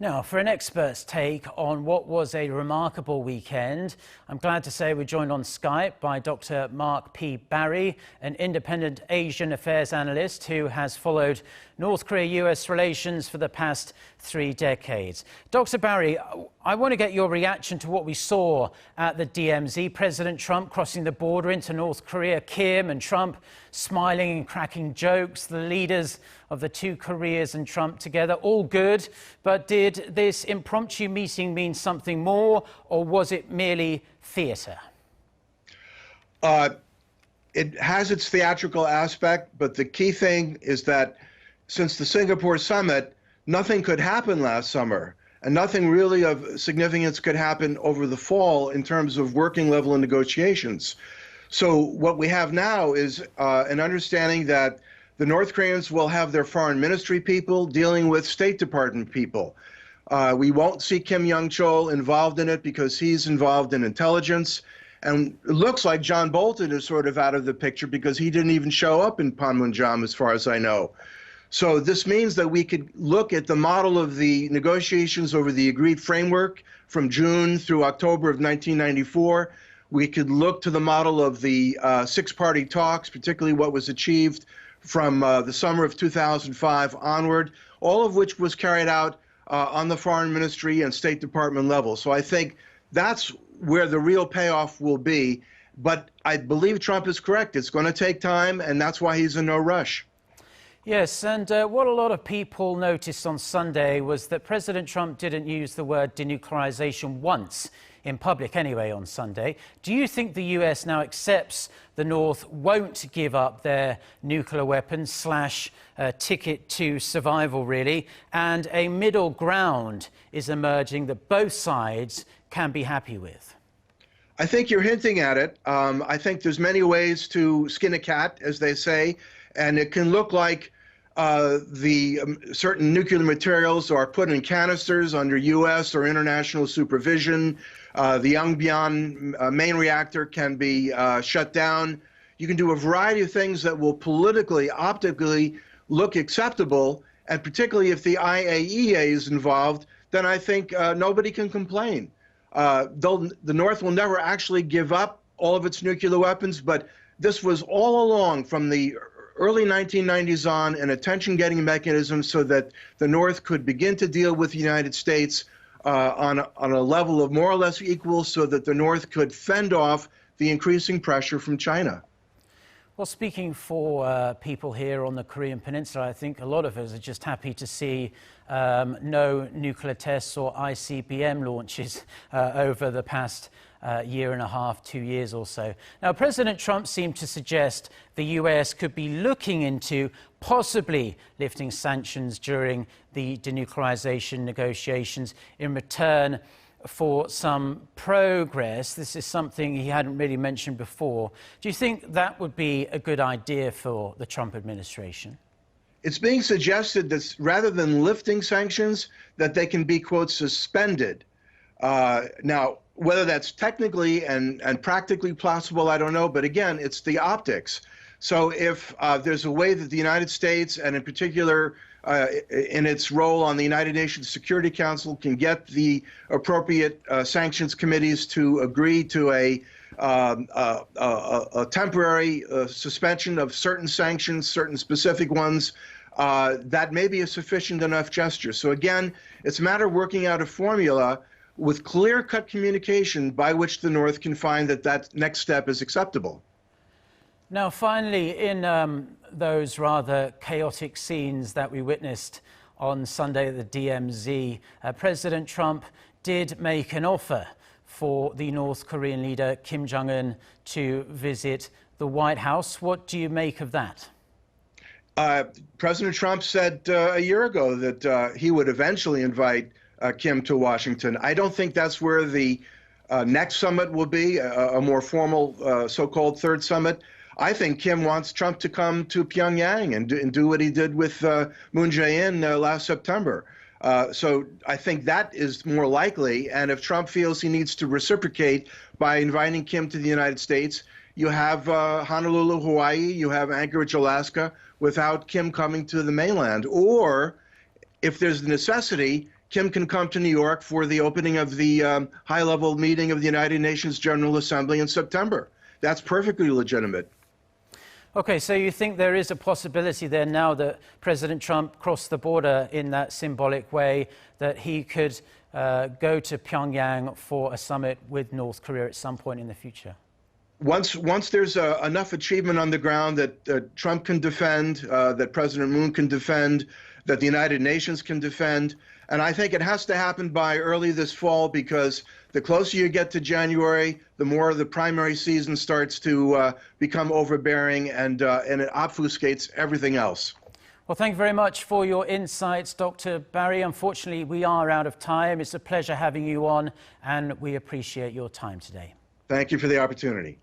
Now, for an expert's take on what was a remarkable weekend, I'm glad to say we're joined on Skype by Dr. MarkP.Barry, an independent Asian affairs analyst who has followed North Korea-U.S. relations for the past 3 decades. Dr. Barry, I want to get your reaction to what we saw at the DMZ. President Trump crossing the border into North Korea, Kim and Trump smiling and cracking jokes, the leaders of the 2 Koreas and Trump together, all good. But did this impromptu meeting mean something more, or was it merely theatre? It has its theatrical aspect, but the key thing is that since the Singapore summit, nothing could happen last summer, and nothing really of significance could happen over the fall in terms of working level and negotiations. So what we have now is an understanding that the North Koreans will have their foreign ministry people dealing with State Department people. We won't see Kim Young-chol involved in it because he's involved in intelligence. And it looks like John Bolton is sort of out of the picture because he didn't even show up in Panmunjom, as far as I know. So this means that we could look at the model of the negotiations over the agreed framework from June through October of 1994. We could look to the model of the 6-party talks, particularly what was achieved from the summer of 2005 onward, all of which was carried out on the Foreign Ministry and State Department level. So I think that's where the real payoff will be. But I believe Trump is correct. It's going to take time, and that's why he's in no rush. Yes, and what a lot of people noticed on Sunday was that President Trump didn't use the word denuclearization once, in public anyway, on Sunday. Do you think the US now accepts the North won't give up their nuclear weapons / ticket to survival, really, and a middle ground is emerging that both sides can be happy with? I think you're hinting at it. I think there's many ways to skin a cat, as they say, and it can look like certain nuclear materials are put in canisters under U.S. or international supervision. The Yongbyon main reactor can be shut down. You can do a variety of things that will politically, optically look acceptable, and particularly if the IAEA is involved, then I think nobody can complain. Though the North will never actually give up all of its nuclear weapons, but this was all along from the early 1990s on an attention-getting mechanism so that the North could begin to deal with the United States on a level of more or less equal so that the North could fend off the increasing pressure from China. Well, speaking for people here on the Korean Peninsula, I think a lot of us are just happy to see no nuclear tests or ICBM launches over the past year and a half, 2 years or so. Now, President Trump seemed to suggest the US could be looking into possibly lifting sanctions during the denuclearization negotiations in return for some progress. This is something he hadn't really mentioned before. Do you think that would be a good idea for the Trump administration? It's being suggested that rather than lifting sanctions, that they can be, quote, suspended. Now, whether that's technically and practically possible, I don't know. But again, it's the optics. So if there's a way that the United States, and in particular in its role on the United Nations Security Council, can get the appropriate sanctions committees to agree to a temporary suspension of certain sanctions, certain specific ones, that may be a sufficient enough gesture. So again, it's a matter of working out a formula with clear-cut communication by which the North can find that that next step is acceptable. Now, finally, in those rather chaotic scenes that we witnessed on Sunday at the DMZ, President Trump did make an offer for the North Korean leader Kim Jong-un to visit the White House. What do you make of that? President Trump said a year ago that he would eventually invite Kim to Washington. I don't think that's where the next summit will be, a more formal so-called third summit. I think Kim wants Trump to come to Pyongyang and do what he did with Moon Jae-in last September. So I think that is more likely. And if Trump feels he needs to reciprocate by inviting Kim to the United States, you have Honolulu, Hawaii, you have Anchorage, Alaska, without Kim coming to the mainland. Or if there's a necessity, Kim can come to New York for the opening of the high-level meeting of the United Nations General Assembly in September. That's perfectly legitimate. Okay, so you think there is a possibility there now that President Trump crossed the border in that symbolic way, that he could go to Pyongyang for a summit with North Korea at some point in the future? Once there's enough achievement on the ground that Trump can defend, that President Moon can defend, that the United Nations can defend, and I think it has to happen by early this fall, because the closer you get to January, the more the primary season starts to become overbearing, and it obfuscates everything else. Well, thank you very much for your insights, Dr. Barry. Unfortunately, we are out of time. It's a pleasure having you on, and we appreciate your time today. Thank you for the opportunity.